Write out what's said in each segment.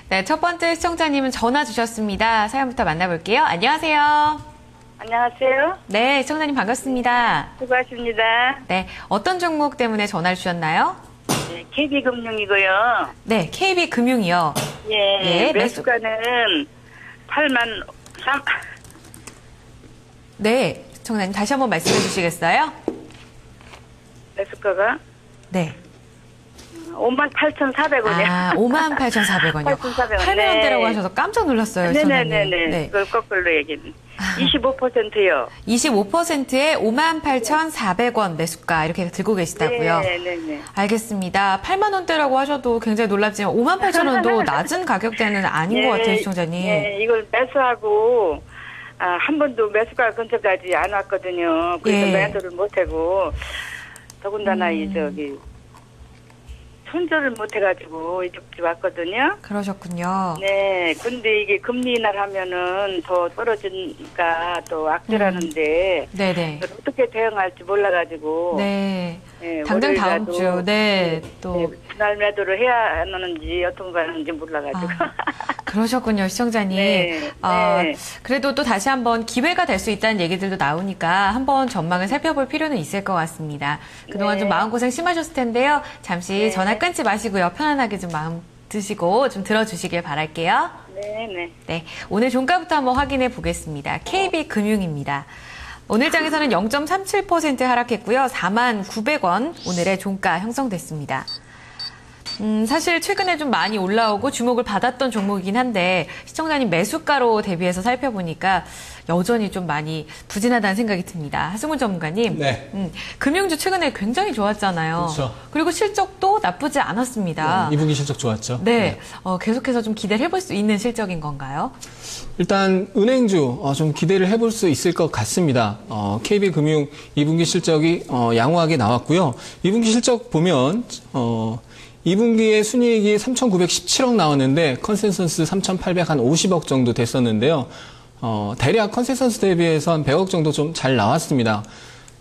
네, 첫 번째 시청자님은 전화 주셨습니다. 사연부터 만나볼게요. 안녕하세요. 안녕하세요. 네, 시청자님 반갑습니다. 수고하십니다. 네, 어떤 종목 때문에 전화를 주셨나요? 네, KB금융이고요. 네, KB금융이요. 예, 예, 매수가는 8만 3. 네, 시청자님 다시 한번 말씀해 주시겠어요? 매수가가 네. 58,400원이요. 아, 58,400원이요. 8,400원. 8만원대라고 네. 하셔서 깜짝 놀랐어요. 시청자님. 네네네네. 네. 그걸 거꾸로 얘기는. 25%요. 25%에 58,400원 매수가 이렇게 들고 계시다고요? 네네네. 알겠습니다. 8만 원대라고 하셔도 굉장히 놀랍지만 58,000원도 낮은 가격대는 아닌 것 같아요, 시청자님. 네, 이걸 매수하고 한 번도 매수가 근처까지 안 왔거든요. 그래서 예. 매도를 못하고 더군다나 손절을 못해가지고 이쪽지 왔거든요. 그러셨군요. 네, 근데 이게 금리 인하하면은 더 떨어지니까 또 악재라는데 네네. 어떻게 대응할지 몰라가지고 네. 네, 당장 다음 월요일이라도 주, 네, 또. 네, 분할 매도를 해야 하는지 어떤 거 하는지 몰라가지고. 그러셨군요, 시청자님. 네, 네. 그래도 또 다시 한번 기회가 될 수 있다는 얘기들도 나오니까 한번 전망을 살펴볼 필요는 있을 것 같습니다. 그동안 네. 좀 마음고생 심하셨을 텐데요. 잠시 네. 전화 끊지 마시고요. 편안하게 좀 마음 드시고 좀 들어주시길 바랄게요. 네네. 네, 오늘 종가부터 한번 확인해 보겠습니다. KB금융입니다. 오늘 장에서는 0.37% 하락했고요. 49,900원 오늘의 종가 형성됐습니다. 사실 최근에 좀 많이 올라오고 주목을 받았던 종목이긴 한데 시청자님 매수가로 대비해서 살펴보니까 여전히 좀 많이 부진하다는 생각이 듭니다. 하승훈 전문가님, 네. 금융주 최근에 굉장히 좋았잖아요. 그렇죠. 그리고 실적도 나쁘지 않았습니다. 2분기 실적 좋았죠. 네, 계속해서 좀 기대를 해볼 수 있는 실적인 건가요? 일단 은행주 좀 기대를 해볼 수 있을 것 같습니다. KB금융 2분기 실적이 양호하게 나왔고요. 2분기 실적 보면 2분기에 순이익이 3,917억 나왔는데 컨센서스 3,850억 정도 됐었는데요. 대략 컨센서스 대비해서 한 100억 정도 좀 잘 나왔습니다.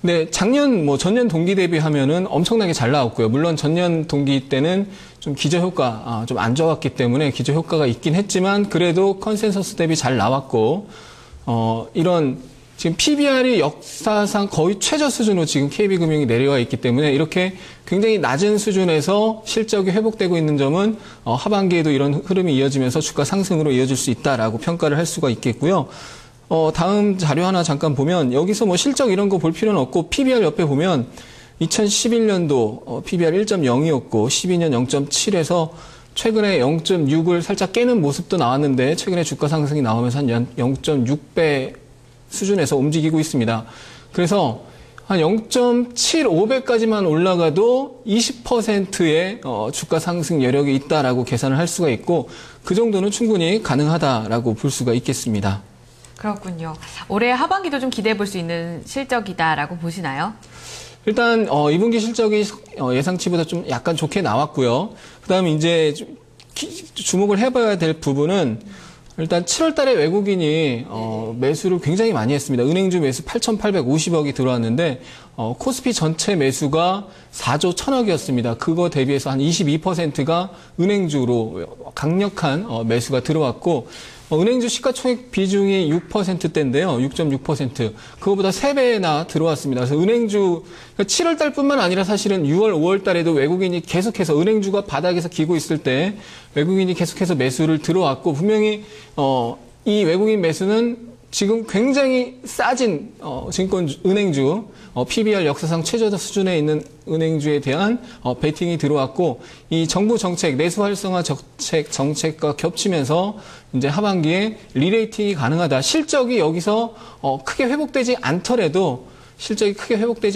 근데 작년 전년 동기 대비하면은 엄청나게 잘 나왔고요. 물론 전년 동기 때는 좀 기저효과 좀 안 좋았기 때문에 기저효과가 있긴 했지만 그래도 컨센서스 대비 잘 나왔고 이런 지금 PBR이 역사상 거의 최저 수준으로 지금 KB금융이 내려와 있기 때문에 이렇게 굉장히 낮은 수준에서 실적이 회복되고 있는 점은 하반기에도 이런 흐름이 이어지면서 주가 상승으로 이어질 수 있다라고 평가를 할 수가 있겠고요. 다음 자료 하나 잠깐 보면 여기서 실적 이런 거 볼 필요는 없고 PBR 옆에 보면 2011년도 PBR 1.0이었고 12년 0.7에서 최근에 0.6을 살짝 깨는 모습도 나왔는데 최근에 주가 상승이 나오면서 한 0.6배 수준에서 움직이고 있습니다. 그래서 한 0.75배까지만 올라가도 20%의 주가 상승 여력이 있다라고 계산을 할 수가 있고 그 정도는 충분히 가능하다라고 볼 수가 있겠습니다. 그렇군요. 올해 하반기도 좀 기대해 볼 수 있는 실적이다라고 보시나요? 일단 2분기 실적이 예상치보다 좀 약간 좋게 나왔고요. 그다음에 이제 주목을 해봐야 될 부분은 일단 7월 달에 외국인이 매수를 굉장히 많이 했습니다. 은행주 매수 8,850억이 들어왔는데 코스피 전체 매수가 4조 1,000억이었습니다. 그거 대비해서 한 22%가 은행주로 강력한 매수가 들어왔고 은행주 시가총액 비중이 6%대인데요. 6.6%. 그거보다 3배나 들어왔습니다. 그래서 은행주 7월 달뿐만 아니라 사실은 6월, 5월 달에도 외국인이 계속해서 은행주가 바닥에서 기고 있을 때 외국인이 계속해서 매수를 들어왔고 분명히 이 외국인 매수는 지금 굉장히 싸진 은행주 PBR 역사상 최저 수준에 있는 은행주에 대한 베팅이 들어왔고 이 정부 정책 내수 활성화 정책과 겹치면서 이제 하반기에 리레이팅이 가능하다. 실적이 여기서 크게 회복되지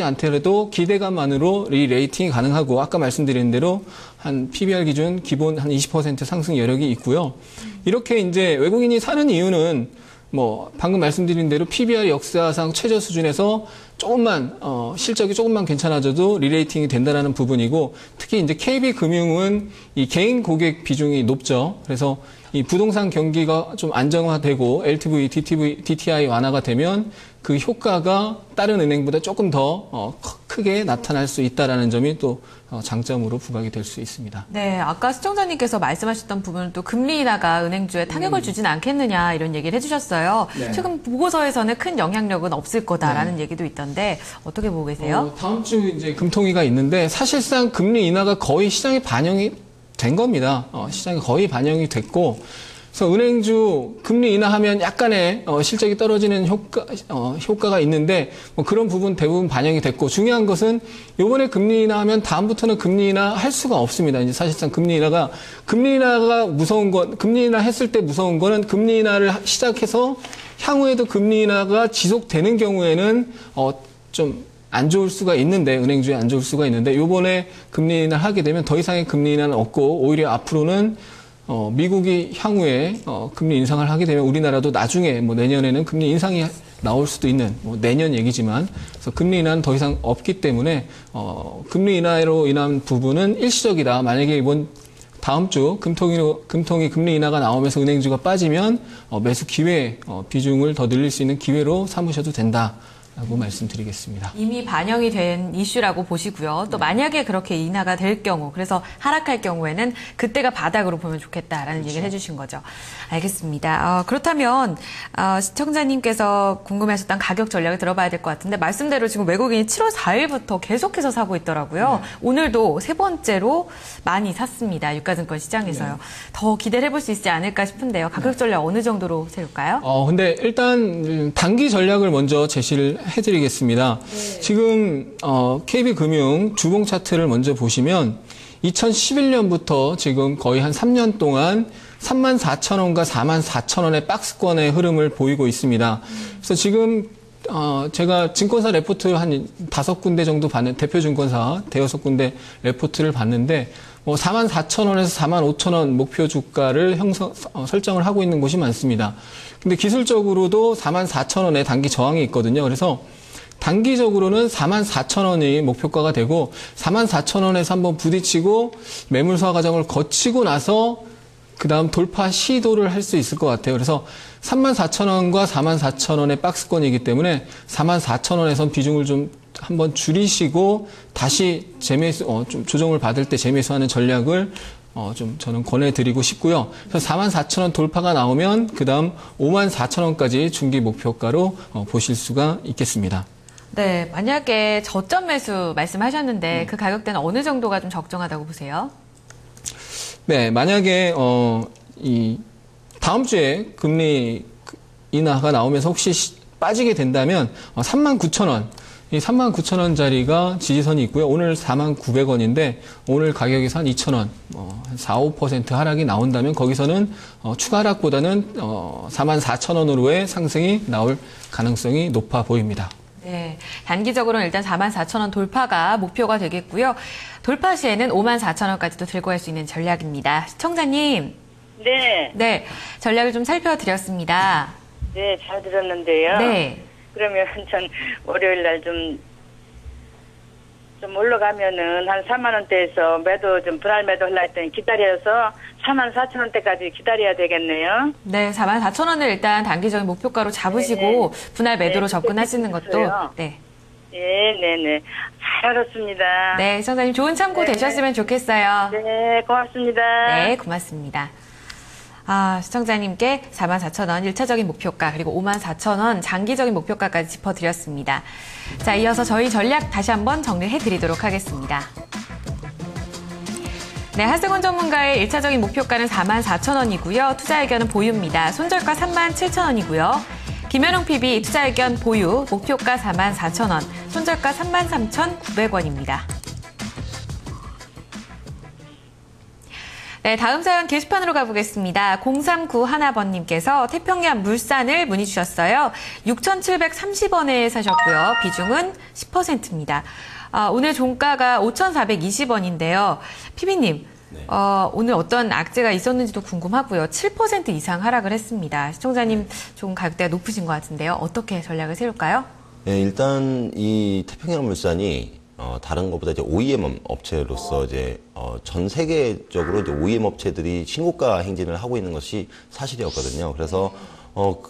않더라도 기대감만으로 리레이팅이 가능하고 아까 말씀드린 대로 한 PBR 기준 기본 한 20% 상승 여력이 있고요. 이렇게 이제 외국인이 사는 이유는 방금 말씀드린 대로 PBR 역사상 최저 수준에서 조금만, 실적이 조금만 괜찮아져도 리레이팅이 된다는 부분이고, 특히 이제 KB금융은 이 개인 고객 비중이 높죠. 그래서 이 부동산 경기가 좀 안정화되고 LTV, DTI 완화가 되면 그 효과가 다른 은행보다 조금 더 크게 나타날 수 있다라는 점이 또 장점으로 부각이 될 수 있습니다. 네, 아까 시청자님께서 말씀하셨던 부분은 또 금리 인하가 은행주에 타격을 주진 않겠느냐 이런 얘기를 해주셨어요. 네. 최근 보고서에서는 큰 영향력은 없을 거다라는 얘기도 있던데 어떻게 보고 계세요? 다음 주 이제 금통위가 있는데 사실상 금리 인하가 거의 시장에 반영이 된 겁니다. 시장에 거의 반영이 됐고, 그래서 은행주 금리 인하하면 약간의 실적이 떨어지는 효과가 있는데 뭐 그런 부분 대부분 반영이 됐고, 중요한 것은 이번에 금리 인하하면 다음부터는 금리 인하 할 수가 없습니다. 이제 사실상 금리 인하가 무서운 건, 금리 인하 했을 때 무서운 거는 금리 인하를 시작해서 향후에도 금리 인하가 지속되는 경우에는 좀 안 좋을 수가 있는데, 은행주에 안 좋을 수가 있는데, 요번에 금리 인하를 하게 되면 더 이상의 금리 인하는 없고, 오히려 앞으로는 미국이 향후에 금리 인상을 하게 되면 우리나라도 나중에 뭐 내년에는 금리 인상이 나올 수도 있는, 뭐 내년 얘기지만, 그래서 금리 인하는 더 이상 없기 때문에 금리 인하로 인한 부분은 일시적이다. 만약에 이번 다음 주 금통위 금리 인하가 나오면서 은행주가 빠지면 매수 기회, 비중을 더 늘릴 수 있는 기회로 삼으셔도 된다. 라고 말씀드리겠습니다. 이미 반영이 된 이슈라고 보시고요. 또 만약에 그렇게 인하가 될 경우, 그래서 하락할 경우에는 그때가 바닥으로 보면 좋겠다라는 그렇죠. 얘기를 해주신 거죠. 알겠습니다. 그렇다면 시청자님께서 궁금해하셨던 가격 전략을 들어봐야 될 것 같은데, 말씀대로 지금 외국인이 7월 4일부터 계속해서 사고 있더라고요. 오늘도 세 번째로 많이 샀습니다. 유가증권 시장에서요. 더 기대를 해볼 수 있지 않을까 싶은데요. 가격 전략 어느 정도로 세울까요? 근데 일단 단기 전략을 먼저 제시를 해드리겠습니다. 네. 지금 KB금융 주봉 차트를 먼저 보시면 2011년부터 지금 거의 한 3년 동안 34,000원과 44,000원의 박스권의 흐름을 보이고 있습니다. 그래서 지금 제가 증권사 레포트 한 5군데 정도 대표 증권사 대여섯 군데 레포트를 봤는데, 44,000원에서 45,000원 목표 주가를 설정을 하고 있는 곳이 많습니다. 근데 기술적으로도 44,000원에 단기 저항이 있거든요. 그래서 단기적으로는 44,000원이 목표가가 되고, 44,000원에서 한번 부딪히고 매물 소화 과정을 거치고 나서 그 다음 돌파 시도를 할 수 있을 것 같아요. 그래서 34,000원과 44,000원의 박스권이기 때문에 44,000원에선 비중을 좀 한번 줄이시고 다시 재매수, 좀 조정을 받을 때 재매수하는 전략을 좀 저는 권해드리고 싶고요. 그래서 44,000원 돌파가 나오면 그 다음 54,000원까지 중기 목표가로 보실 수가 있겠습니다. 네, 만약에 저점 매수 말씀하셨는데 그 가격대는 어느 정도가 좀 적정하다고 보세요? 네, 만약에 이 다음 주에 금리 인하가 나오면서 혹시 빠지게 된다면 39,000원, 이 39,000원짜리가 지지선이 있고요. 오늘 49,900원인데 오늘 가격에서 한 2,000원, 한 4, 5% 하락이 나온다면 거기서는 추가 하락보다는 44,000원으로의 상승이 나올 가능성이 높아 보입니다. 네, 단기적으로는 일단 44,000원 돌파가 목표가 되겠고요. 돌파 시에는 54,000원까지도 들고 갈 수 있는 전략입니다. 시청자님. 네. 네, 전략을 좀 살펴드렸습니다. 네, 잘 들었는데요. 네. 그러면 전 월요일 날 좀 올라가면은 한 4만 원대에서 매도 좀 분할 매도 하려 했더니 기다려서 44,000원대까지 기다려야 되겠네요. 네, 44,000원을 일단 단기적인 목표가로 잡으시고 네. 분할 매도로 네, 접근하시는 것도 있어요. 네. 네. 잘 알았습니다. 네, 시청자님 좋은 참고 네. 되셨으면 좋겠어요. 네, 고맙습니다. 네, 고맙습니다. 시청자님께 44,000원 1차적인 목표가, 그리고 54,000원 장기적인 목표가까지 짚어드렸습니다. 자, 이어서 저희 전략 다시 한번 정리해드리도록 하겠습니다. 네, 하승훈 전문가의 1차적인 목표가는 44,000원이고요. 투자 의견은 보유입니다. 손절가 37,000원이고요. 김현웅 PB 투자 의견 보유, 목표가 44,000원, 손절가 33,900원입니다. 네, 다음 사연 게시판으로 가보겠습니다. 0391번님께서 태평양 물산을 문의 주셨어요. 6,730원에 사셨고요. 비중은 10%입니다. 오늘 종가가 5,420원인데요. PB님, 네. 오늘 어떤 악재가 있었는지도 궁금하고요. 7% 이상 하락을 했습니다. 시청자님 좀 가격대가 높으신 것 같은데요. 어떻게 전략을 세울까요? 네, 일단 이 태평양 물산이 다른 것보다 이제 OEM 업체로서 이제 전 세계적으로 이제 OEM 업체들이 신고가 행진을 하고 있는 것이 사실이었거든요. 그래서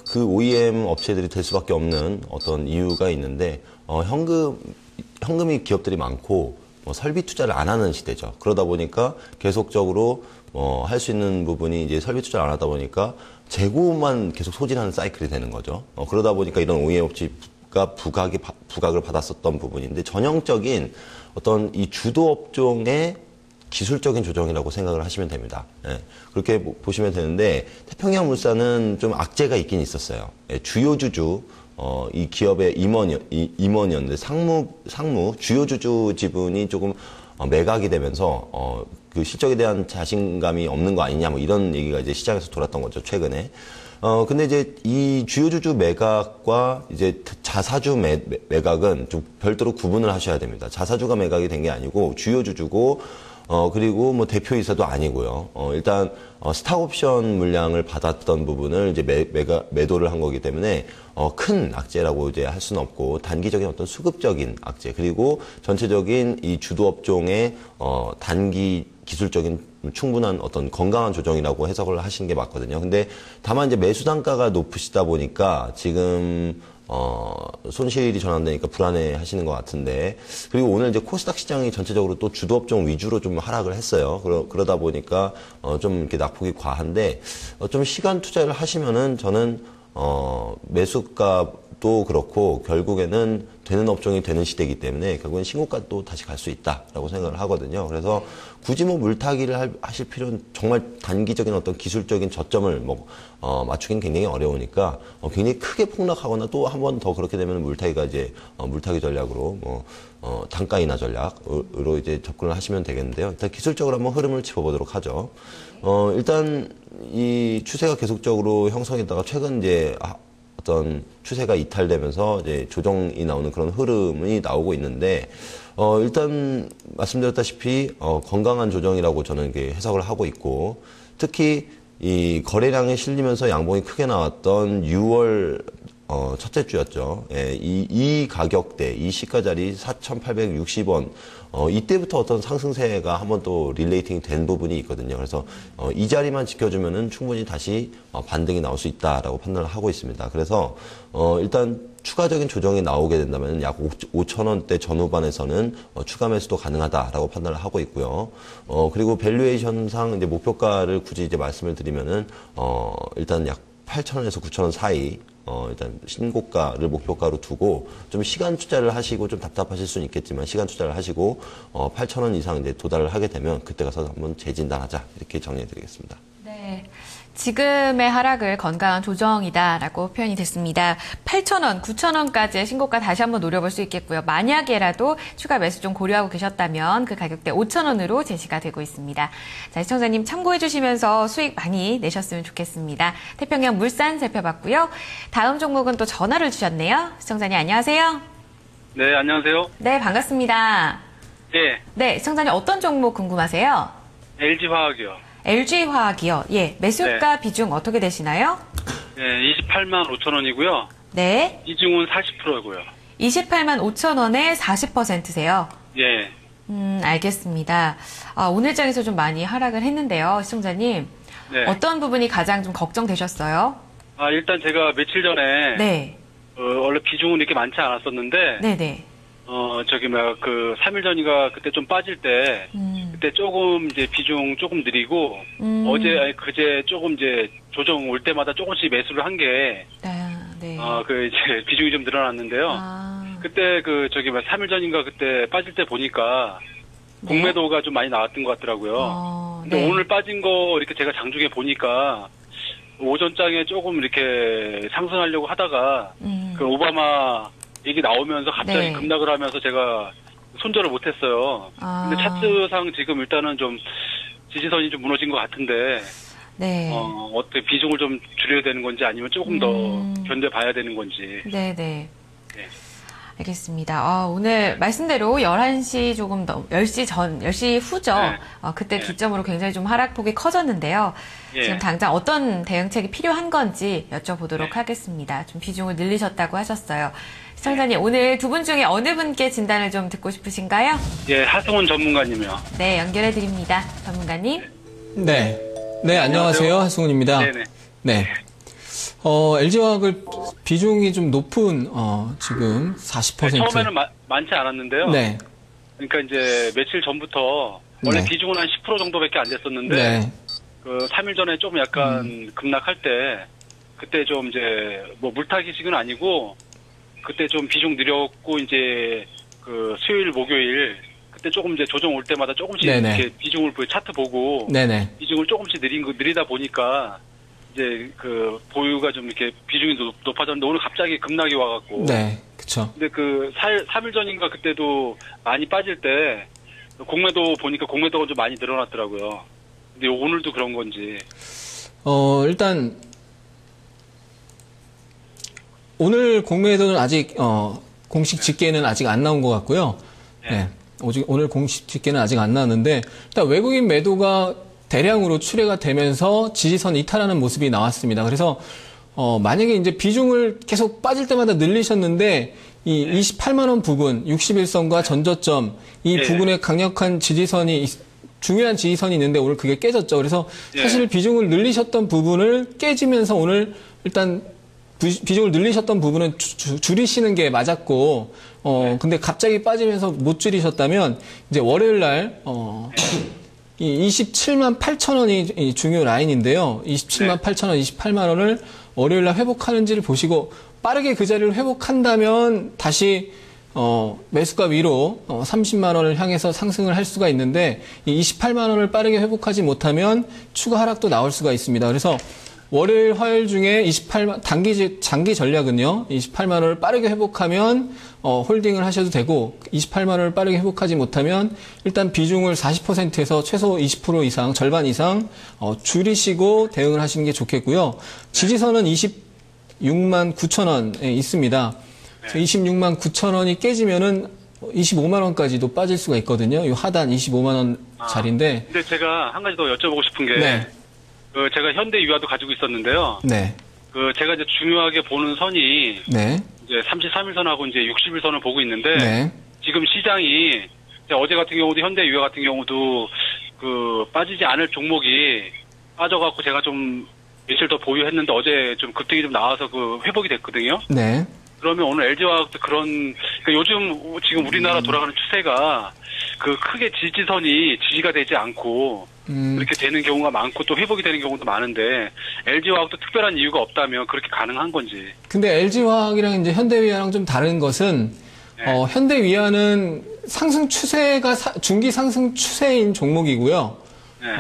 그 OEM 업체들이 될 수밖에 없는 어떤 이유가 있는데 현금 현금이 기업들이 많고 뭐 설비 투자를 안 하는 시대죠. 그러다 보니까 계속적으로 할 수 있는 부분이 이제 설비 투자를 안 하다 보니까 재고만 계속 소진하는 사이클이 되는 거죠. 그러다 보니까 이런 OEM 업체가 부각을 받았었던 부분인데 전형적인 어떤 이 주도 업종의 기술적인 조정이라고 생각을 하시면 됩니다. 예, 그렇게 보시면 되는데 태평양물산은 좀 악재가 있긴 있었어요. 예, 주요 주주 이 기업의 임원이었는데 상무 주요 주주 지분이 조금 매각이 되면서 그 실적에 대한 자신감이 없는 거 아니냐 뭐 이런 얘기가 이제 시장에서 돌았던 거죠, 최근에. 근데 이제 이 주요 주주 매각과 이제 자사주 매각은 좀 별도로 구분을 하셔야 됩니다. 자사주가 매각이 된 게 아니고 주요 주주고 그리고 뭐 대표이사도 아니고요. 일단 스탁옵션 물량을 받았던 부분을 이제 매도를 한 거기 때문에 큰 악재라고 이제 할 수는 없고 단기적인 어떤 수급적인 악재 그리고 전체적인 이 주도 업종의 단기 기술적인 충분한 어떤 건강한 조정이라고 해석을 하시는 게 맞거든요. 근데 다만 이제 매수 단가가 높으시다 보니까 지금 손실이 전환되니까 불안해 하시는 것 같은데, 그리고 오늘 이제 코스닥 시장이 전체적으로 또 주도업종 위주로 좀 하락을 했어요. 그러다 보니까, 좀 이렇게 낙폭이 과한데, 좀 시간 투자를 하시면은 저는, 매수가도 그렇고, 결국에는 되는 업종이 되는 시대이기 때문에, 결국엔 신고가 또 다시 갈 수 있다라고 생각을 하거든요. 그래서 굳이 뭐 물타기를 하실 필요는 정말 단기적인 어떤 기술적인 저점을 맞추기는 굉장히 어려우니까 굉장히 크게 폭락하거나 또 한 번 더 그렇게 되면 물타기가 이제 물타기 전략으로 단가 인하 전략으로 이제 접근을 하시면 되겠는데요. 일단 기술적으로 한번 흐름을 짚어보도록 하죠. 일단 이 추세가 계속적으로 형성했다가 최근 이제 어떤 추세가 이탈되면서 이제 조정이 나오는 그런 흐름이 나오고 있는데, 일단 말씀드렸다시피 건강한 조정이라고 저는 이렇게 해석을 하고 있고, 특히 이 거래량이 실리면서 양봉이 크게 나왔던 6월 첫째 주였죠. 예, 이 가격대, 이 시가 자리 4,860원. 이때부터 어떤 상승세가 한번 또 릴레이팅이 된 부분이 있거든요. 그래서 이 자리만 지켜주면은 충분히 다시 반등이 나올 수 있다라고 판단을 하고 있습니다. 그래서 일단 추가적인 조정이 나오게 된다면 약 5,000원대 전후반에서는 추가 매수도 가능하다라고 판단을 하고 있고요. 그리고 밸류에이션상 이제 목표가를 굳이 이제 말씀을 드리면은 일단 약 8,000원에서 9,000원 사이 일단 신고가를 목표가로 두고 좀 시간 투자를 하시고 좀 답답하실 수는 있겠지만 시간 투자를 하시고 8,000원 이상 이제 도달을 하게 되면 그때 가서 한번 재진단하자 이렇게 정리해 드리겠습니다. 네. 지금의 하락을 건강한 조정이다라고 표현이 됐습니다. 8,000원, 9,000원까지의 신고가 다시 한번 노려볼 수 있겠고요. 만약에라도 추가 매수 좀 고려하고 계셨다면 그 가격대 5,000원으로 제시가 되고 있습니다. 자, 시청자님 참고해 주시면서 수익 많이 내셨으면 좋겠습니다. 태평양 물산 살펴봤고요. 다음 종목은 또 전화를 주셨네요. 시청자님 안녕하세요. 네, 안녕하세요. 네, 반갑습니다. 예, 네, 시청자님 어떤 종목 궁금하세요? LG화학이요. LG화학이요. 예, 매수가 비중 어떻게 되시나요? 예, 28만 5천 원이고요. 네. 비중은 40%고요. 28만 5천 원에 40%세요. 예. 알겠습니다. 오늘 장에서 좀 많이 하락을 했는데요, 시청자님. 네. 어떤 부분이 가장 좀 걱정되셨어요? 일단 제가 며칠 전에 네. 원래 비중은 이렇게 많지 않았었는데 네네. 3일 전인가 그때 좀 빠질 때 그때 조금 이제 비중 조금 느리고 그제 조금 이제 조정 올 때마다 조금씩 매수를 한 게 네. 이제 비중이 좀 늘어났는데요. 그때 3일 전인가 그때 빠질 때 보니까 네. 공매도가 좀 많이 나왔던 것 같더라고요. 근데 네. 오늘 빠진 거 이렇게 제가 장중에 보니까 오전장에 조금 이렇게 상승하려고 하다가 그 오바마 얘기 나오면서 갑자기 네. 급락을 하면서 제가 손절을 못했어요. 근데 차트상 지금 일단은 좀 지지선이 좀 무너진 것 같은데, 네. 어떻게 비중을 좀 줄여야 되는 건지 아니면 조금 더 견뎌봐야 되는 건지. 네네. 네. 알겠습니다. 오늘 말씀대로 11시 조금 더, 10시 후죠. 네. 그때 네. 기점으로 굉장히 좀 하락폭이 커졌는데요. 예. 지금 당장 어떤 대응책이 필요한 건지 여쭤보도록 네. 하겠습니다. 좀 비중을 늘리셨다고 하셨어요. 시청자님, 오늘 두 분 중에 어느 분께 진단을 좀 듣고 싶으신가요? 예, 하승훈 전문가님이요. 네, 연결해 드립니다. 전문가님. 네. 네, 안녕하세요. 하승훈입니다. 네네. 네. LG화학을 비중이 좀 높은, 지금 40%. 많지 않았는데요. 네. 그러니까 이제 며칠 전부터 원래 네. 비중은 한 10% 정도밖에 안 됐었는데 네. 그 3일 전에 좀 약간 급락할 때 그때 좀 이제 뭐 물타기식은 아니고 그때 좀 비중 늘렸고 이제 그 수요일 목요일 그때 조금 이제 조정 올 때마다 조금씩 네네. 이렇게 비중을 차트 보고 네네. 비중을 조금씩 느리다 보니까 이제 그 보유가 좀 이렇게 비중이 높아졌는데 오늘 갑자기 급락이 와갖고. 네. 그쵸. 근데 그 3일 전인가 그때도 많이 빠질 때 공매도 보니까 공매도가 좀 많이 늘어났더라고요. 근데 오늘도 그런 건지. 일단 오늘 공매도는 아직 공식 집계는 아직 안 나온 것 같고요. 네. 오늘 공식 집계는 아직 안 나왔는데 일단 외국인 매도가 대량으로 출회가 되면서 지지선 이탈하는 모습이 나왔습니다. 그래서 만약에 이제 비중을 계속 빠질 때마다 늘리셨는데 이 28만 원 부근 61선과 전저점 이 부근에 강력한 지지선이 중요한 지지선이 있는데 오늘 그게 깨졌죠. 그래서 사실 비중을 늘리셨던 부분을 깨지면서 오늘 일단 비중을 늘리셨던 부분은 줄이시는 게 맞았고, 근데 갑자기 빠지면서 못 줄이셨다면, 이제 월요일 날, 이 27만 8천 원이 중요 라인인데요. 27만 8천 원, 28만 원을 월요일 날 회복하는지를 보시고, 빠르게 그 자리를 회복한다면 다시, 매수가 위로 30만 원을 향해서 상승을 할 수가 있는데, 이 28만 원을 빠르게 회복하지 못하면 추가 하락도 나올 수가 있습니다. 그래서 월요일, 화요일 중에 28만, 장기 전략은요, 28만 원을 빠르게 회복하면, 홀딩을 하셔도 되고, 28만 원을 빠르게 회복하지 못하면, 일단 비중을 40%에서 최소 20% 이상, 절반 이상, 줄이시고 대응을 하시는 게 좋겠고요. 지지선은 26만 9천 원에 있습니다. 26만 9천 원이 깨지면은 25만 원까지도 빠질 수가 있거든요. 이 하단 25만 원 자리인데. 근데 제가 한 가지 더 여쭤보고 싶은 게. 네. 그 제가 현대 유아도 가지고 있었는데요. 네. 그 제가 이제 중요하게 보는 선이 네. 이제 33일선하고 이제 60일선을 보고 있는데 네. 지금 시장이 이제 어제 같은 경우도 현대 유아 같은 경우도 그 빠지지 않을 종목이 빠져갖고 제가 좀 며칠 더 보유했는데 어제 좀 급등이 좀 나와서 그 회복이 됐거든요. 네. 그러면 오늘 LG화학도 그런 그러니까 요즘 지금 우리나라 돌아가는 추세가 그 크게 지지가 되지 않고 그렇게 되는 경우가 많고 또 회복이 되는 경우도 많은데 LG화학도 특별한 이유가 없다면 그렇게 가능한 건지. 근데 LG화학이랑 이제 현대위아랑 좀 다른 것은 현대위아는 상승 추세가 중기 상승 추세인 종목이고요.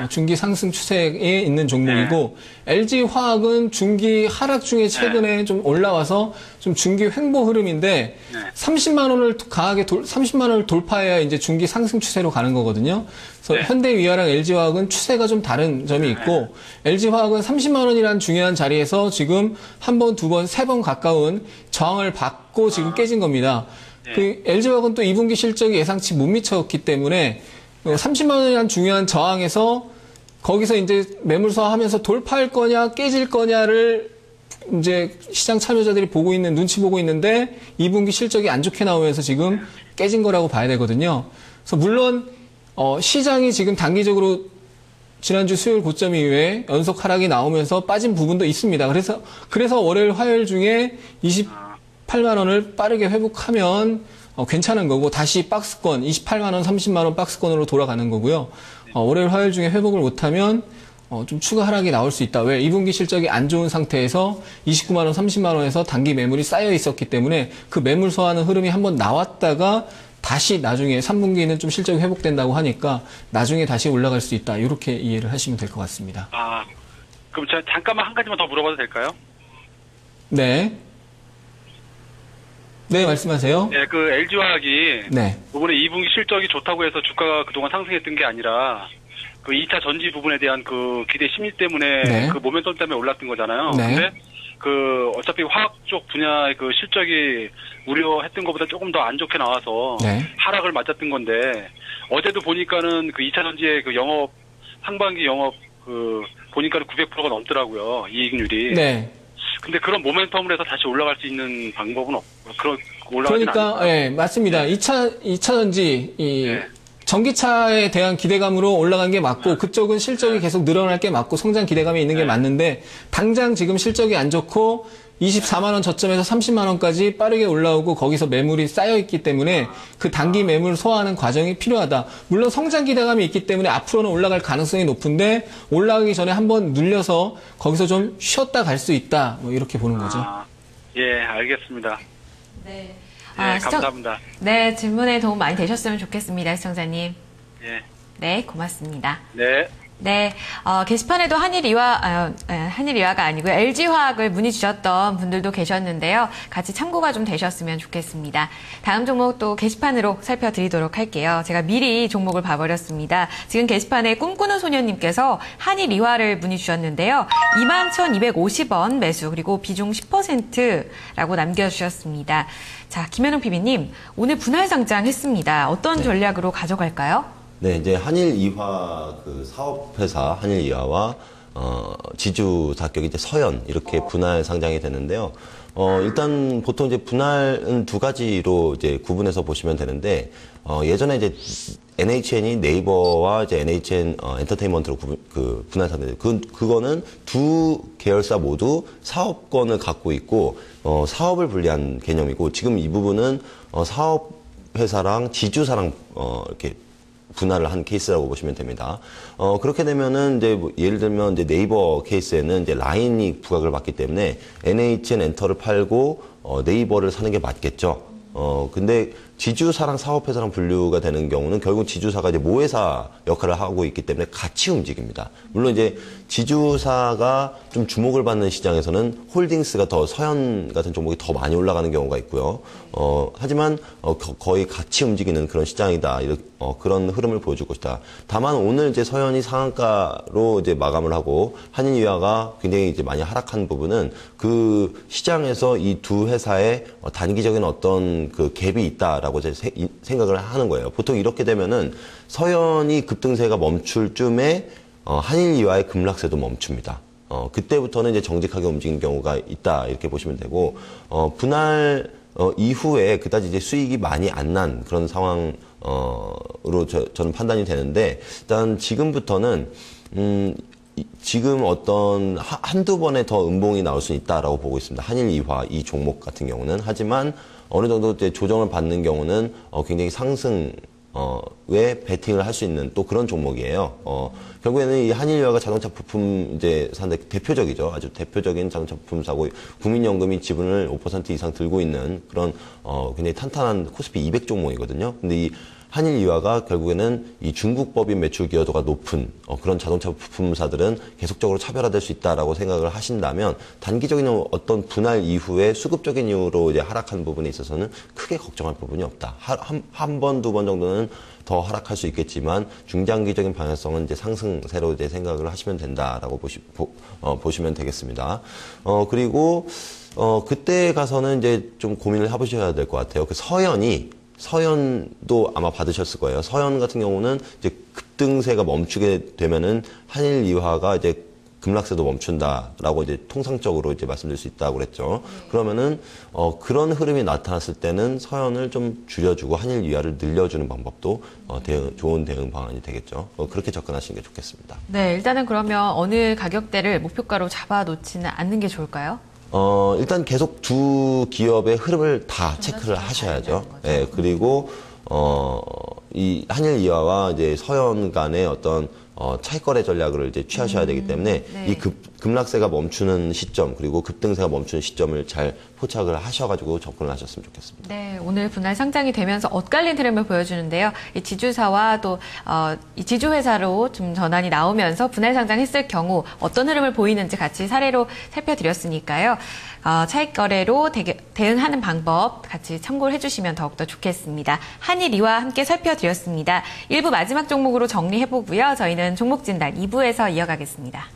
중기 상승 추세에 있는 종목이고 LG화학은 중기 하락 중에 최근에 좀 올라와서 좀 중기 횡보 흐름인데 30만 원을 강하게 30만 원을 돌파해야 이제 중기 상승 추세로 가는 거거든요. 그래서 현대위아랑 LG화학은 추세가 좀 다른 점이 있고 LG화학은 30만 원이라는 중요한 자리에서 지금 한 번, 두 번, 세 번 가까운 저항을 받고 지금 깨진 겁니다. 그 LG화학은 또 2분기 실적이 예상치 못 미쳤기 때문에 30만 원이라는 중요한 저항에서 거기서 이제 매물서 하면서 돌파할 거냐 깨질 거냐를 이제 시장 참여자들이 눈치 보고 있는데 2분기 실적이 안 좋게 나오면서 지금 깨진 거라고 봐야 되거든요. 그래서 물론 시장이 지금 단기적으로 지난주 수요일 고점 이후에 연속 하락이 나오면서 빠진 부분도 있습니다. 그래서 월요일 화요일 중에 28만 원을 빠르게 회복하면 괜찮은 거고 다시 박스권 28만 원, 30만 원 박스권으로 돌아가는 거고요. 월요일, 화요일 중에 회복을 못하면 좀 추가 하락이 나올 수 있다. 왜? 2분기 실적이 안 좋은 상태에서 29만 원, 30만 원에서 단기 매물이 쌓여 있었기 때문에 그 매물 소화하는 흐름이 한번 나왔다가 다시 나중에 3분기에는 좀 실적이 회복된다고 하니까 나중에 다시 올라갈 수 있다. 이렇게 이해를 하시면 될 것 같습니다. 그럼 제가 잠깐만 한 가지만 더 물어봐도 될까요? 네. 네, 말씀하세요. 네, 그 LG화학이 네. 이번에 2분기 실적이 좋다고 해서 주가가 그동안 상승했던 게 아니라 그 2차 전지 부분에 대한 그 기대 심리 때문에 그 모멘텀 때문에 올랐던 거잖아요. 네. 근데 그 어차피 화학 쪽 분야의 그 실적이 우려했던 것보다 조금 더 안 좋게 나와서 하락을 맞았던 건데 어제도 보니까는 그 2차 전지의 그 상반기 영업 보니까는 900%가 넘더라고요. 이익률이. 네. 근데 그런 모멘텀으로 해서 다시 올라갈 수 있는 방법은 올라가진 그러니까, 예, 맞습니다. 2차 전지, 전기차에 대한 기대감으로 올라간 게 맞고, 그쪽은 실적이 계속 늘어날 게 맞고, 성장 기대감이 있는 게 맞는데, 당장 지금 실적이 안 좋고, 24만 원 저점에서 30만 원까지 빠르게 올라오고 거기서 매물이 쌓여 있기 때문에 그 단기 매물 소화하는 과정이 필요하다. 물론 성장 기대감이 있기 때문에 앞으로는 올라갈 가능성이 높은데 올라가기 전에 한번 눌려서 거기서 좀 쉬었다 갈 수 있다. 뭐 이렇게 보는 거죠. 예, 알겠습니다. 네. 감사합니다. 네, 질문에 도움 많이 되셨으면 좋겠습니다, 시청자님. 예. 네, 고맙습니다. 네. 네, 게시판에도 한일이화가 아니고요. LG화학을 문의 주셨던 분들도 계셨는데요. 같이 참고가 좀 되셨으면 좋겠습니다. 다음 종목 또 게시판으로 살펴드리도록 할게요. 제가 미리 종목을 봐버렸습니다. 지금 게시판에 꿈꾸는 소년님께서 한일이화를 문의 주셨는데요. 21,250원 매수 그리고 비중 10%라고 남겨주셨습니다. 자, 김현웅 PB님, 오늘 분할 상장했습니다. 어떤 전략으로 가져갈까요? 네, 이제 한일이화 그 사업회사 한일이화와 지주사 격이 이제 서현 이렇게 분할 상장이 되는데요. 일단 보통 이제 분할은 두 가지로 이제 구분해서 보시면 되는데 예전에 이제 NHN이 네이버와 이제 NHN 엔터테인먼트로 분할 상장인데 그거는 두 계열사 모두 사업권을 갖고 있고 사업을 분리한 개념이고 지금 이 부분은 사업회사랑 지주사랑 이렇게 분할을 한 케이스라고 보시면 됩니다. 그렇게 되면은 이제 뭐 예를 들면 이제 네이버 케이스에는 이제 라인이 부각을 받기 때문에 NHN 엔터를 팔고 네이버를 사는 게 맞겠죠. 근데 지주사랑 사업회사랑 분류가 되는 경우는 결국 지주사가 이제 모회사 역할을 하고 있기 때문에 같이 움직입니다. 물론 이제 지주사가 좀 주목을 받는 시장에서는 홀딩스가 더 서현 같은 종목이 더 많이 올라가는 경우가 있고요. 하지만 거의 같이 움직이는 그런 시장이다. 그런 흐름을 보여줄 것이다. 다만 오늘 이제 서현이 상한가로 이제 마감을 하고 한일이화가 굉장히 이제 많이 하락한 부분은 그 시장에서 이 두 회사의 단기적인 어떤 그 갭이 있다라고 이제 생각을 하는 거예요. 보통 이렇게 되면은 서현이 급등세가 멈출 쯤에 한일이화의 급락세도 멈춥니다. 그때부터는 이제 정직하게 움직이는 경우가 있다 이렇게 보시면 되고 분할 이후에 그다지 이제 수익이 많이 안 난 그런 상황으로 저는 판단이 되는데 일단 지금부터는 지금 어떤 한두 번에 더 음봉이 나올 수 있다라고 보고 있습니다. 한일이화 이 종목 같은 경우는 하지만 어느 정도 이제 조정을 받는 경우는 굉장히 상승 왜 베팅을 할 수 있는 또 그런 종목이에요. 결국에는 이 한일이화가 자동차 부품 이제 사는데 대표적이죠. 아주 대표적인 자동차 부품 사고 국민연금이 지분을 5% 이상 들고 있는 그런 굉장히 탄탄한 코스피 200 종목이거든요. 근데 이 한일이화가 결국에는 이 중국 법인 매출 기여도가 높은 그런 자동차 부품사들은 계속적으로 차별화될 수 있다라고 생각을 하신다면 단기적인 어떤 분할 이후에 수급적인 이유로 이제 하락한 부분에 있어서는 크게 걱정할 부분이 없다. 한 번, 두 번 정도는 더 하락할 수 있겠지만 중장기적인 방향성은 이제 상승세로 이제 생각을 하시면 된다라고 보시면 되겠습니다. 그리고 그때 가서는 이제 좀 고민을 해보셔야 될 것 같아요. 그 서현도 아마 받으셨을 거예요. 서현 같은 경우는 이제 급등세가 멈추게 되면은 한일이화가 이제 급락세도 멈춘다라고 이제 통상적으로 이제 말씀드릴 수 있다고 그랬죠. 그러면은 그런 흐름이 나타났을 때는 서현을 좀 줄여주고 한일이화를 늘려주는 방법도 좋은 대응 방안이 되겠죠. 그렇게 접근하시는 게 좋겠습니다. 네, 일단은 그러면 어느 가격대를 목표가로 잡아놓지는 않는 게 좋을까요? 일단 계속 두 기업의 흐름을 다 체크를 하셔야죠. 예, 그리고, 이 한일이화와 이제 서현 간의 어떤, 차익거래 전략을 이제 취하셔야 되기 때문에 네. 이 급락세가 멈추는 시점 그리고 급등세가 멈추는 시점을 잘 포착을 하셔가지고 접근을 하셨으면 좋겠습니다. 네, 오늘 분할 상장이 되면서 엇갈린 흐름을 보여주는데요. 이 지주사와 또 이 지주회사로 좀 전환이 나오면서 분할 상장했을 경우 어떤 흐름을 보이는지 같이 사례로 살펴드렸으니까요. 차익거래로 대응하는 방법 같이 참고를 해주시면 더욱더 좋겠습니다. 한일이와 함께 살펴드렸습니다. 1부 마지막 종목으로 정리해보고요. 저희는 종목 진단 2부에서 이어가겠습니다.